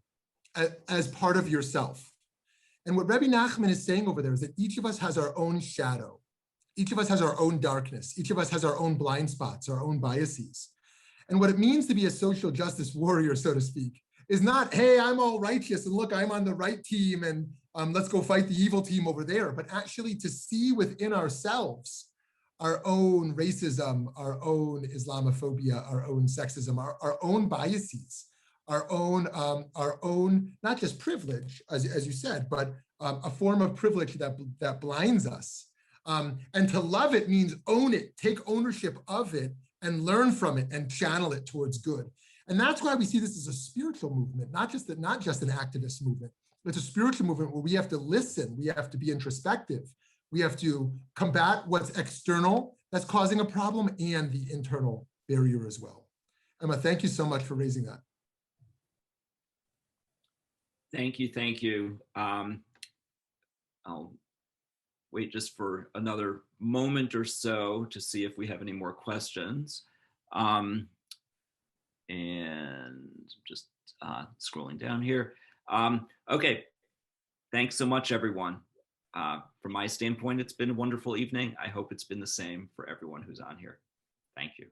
as part of yourself. And what Rabbi Nachman is saying over there is that each of us has our own shadow. Each of us has our own darkness. Each of us has our own blind spots, our own biases. And what it means to be a social justice warrior, so to speak, is not, hey, I'm all righteous and look, I'm on the right team and let's go fight the evil team over there, but actually to see within ourselves our own racism, our own Islamophobia, our own sexism, our own biases, our own, not just privilege, as you said, but a form of privilege that blinds us. And to love it means own it, take ownership of it, and learn from it and channel it towards good. And that's why we see this as a spiritual movement, not just an activist movement. It's a spiritual movement where we have to listen, we have to be introspective, we have to combat what's external that's causing a problem and the internal barrier as well. Emma, thank you so much for raising that. Thank you. I'll wait just for another moment or so to see if we have any more questions. And just scrolling down here. Okay, thanks so much, everyone. From my standpoint, it's been a wonderful evening. I hope it's been the same for everyone who's on here. Thank you.